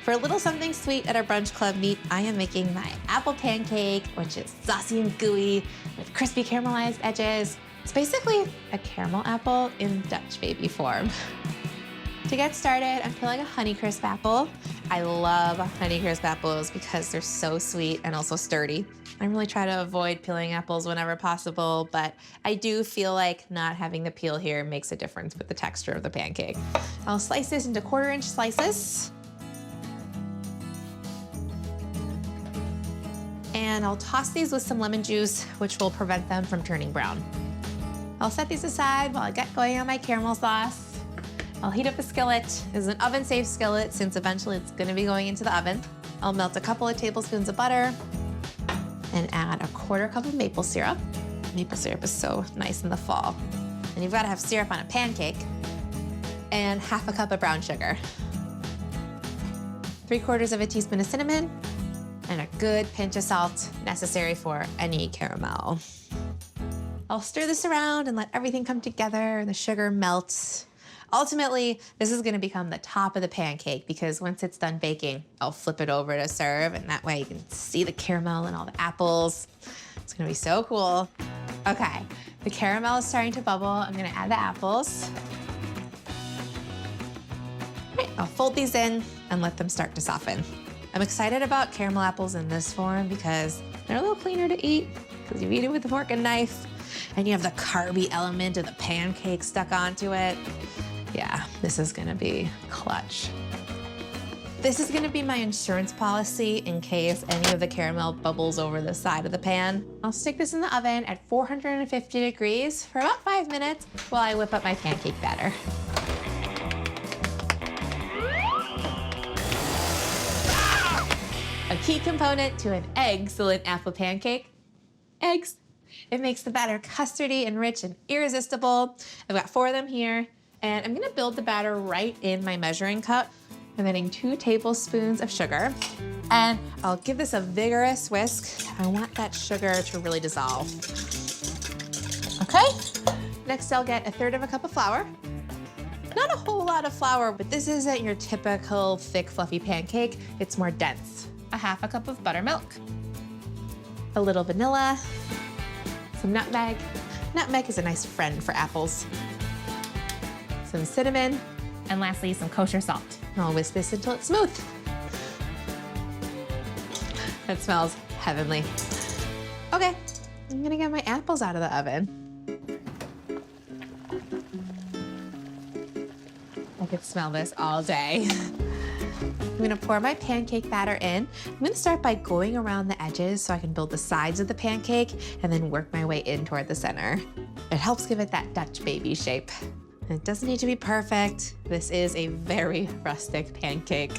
For a little something sweet at our brunch club meet, I am making my apple pancake, which is saucy and gooey with crispy caramelized edges. It's basically a caramel apple in Dutch baby form. To get started, I'm peeling a Honeycrisp apple. I love Honeycrisp apples because they're so sweet and also sturdy. I really try to avoid peeling apples whenever possible, but I do feel like not having the peel here makes a difference with the texture of the pancake. I'll slice this into 1/4-inch slices. And I'll toss these with some lemon juice, which will prevent them from turning brown. I'll set these aside while I get going on my caramel sauce. I'll heat up a skillet. This is an oven-safe skillet since eventually it's gonna be going into the oven. I'll melt a couple of tablespoons of butter and add a 1/4 cup of maple syrup. Maple syrup is so nice in the fall. And you've gotta have syrup on a pancake. And 1/2 cup of brown sugar. 3/4 of a teaspoon of cinnamon, and a good pinch of salt necessary for any caramel. I'll stir this around and let everything come together and the sugar melts. Ultimately, this is gonna become the top of the pancake because once it's done baking, I'll flip it over to serve, and that way you can see the caramel and all the apples. It's gonna be so cool. Okay, the caramel is starting to bubble. I'm gonna add the apples. All right, I'll fold these in and let them start to soften. I'm excited about caramel apples in this form because they're a little cleaner to eat because you eat it with a fork and knife, and you have the carby element of the pancake stuck onto it. Yeah, this is gonna be clutch. This is gonna be my insurance policy in case any of the caramel bubbles over the side of the pan. I'll stick this in the oven at 450 degrees for about 5 minutes while I whip up my pancake batter. A key component to an excellent apple pancake, eggs. It makes the batter custardy and rich and irresistible. I've got 4 of them here, and I'm gonna build the batter right in my measuring cup. I'm adding 2 tablespoons of sugar, and I'll give this a vigorous whisk. I want that sugar to really dissolve. Okay, next I'll get 1/3 cup of flour. Not a whole lot of flour, but this isn't your typical thick, fluffy pancake. It's more dense. 1/2 cup of buttermilk, a little vanilla, some nutmeg. Nutmeg is a nice friend for apples. Some cinnamon, and lastly, some kosher salt. I'll whisk this until it's smooth. That smells heavenly. Okay, I'm gonna get my apples out of the oven. I could smell this all day. I'm gonna pour my pancake batter in. I'm gonna start by going around the edges so I can build the sides of the pancake and then work my way in toward the center. It helps give it that Dutch baby shape. And it doesn't need to be perfect. This is a very rustic pancake.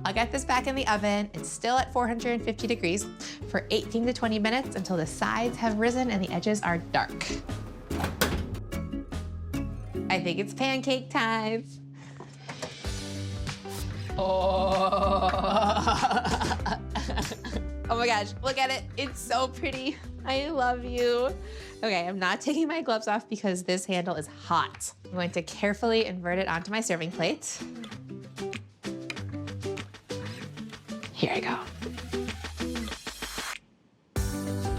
I'll get this back in the oven. It's still at 450 degrees for 18 to 20 minutes until the sides have risen and the edges are dark. I think it's pancake time. Oh. Oh my gosh, look at it. It's so pretty. I love you. Okay, I'm not taking my gloves off because this handle is hot. I'm going to carefully invert it onto my serving plate. Here I go.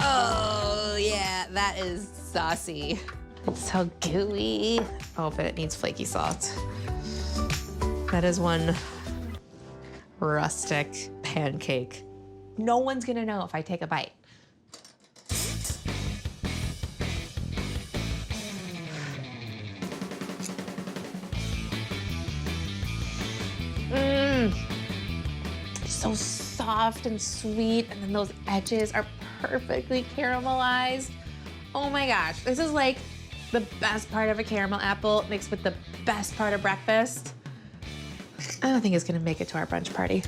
Oh yeah, that is saucy. It's so gooey. Oh, but it needs flaky salt. That is one rustic pancake. No one's gonna know if I take a bite. So soft and sweet, and then those edges are perfectly caramelized. Oh my gosh, this is like the best part of a caramel apple mixed with the best part of breakfast. I don't think it's gonna make it to our brunch party.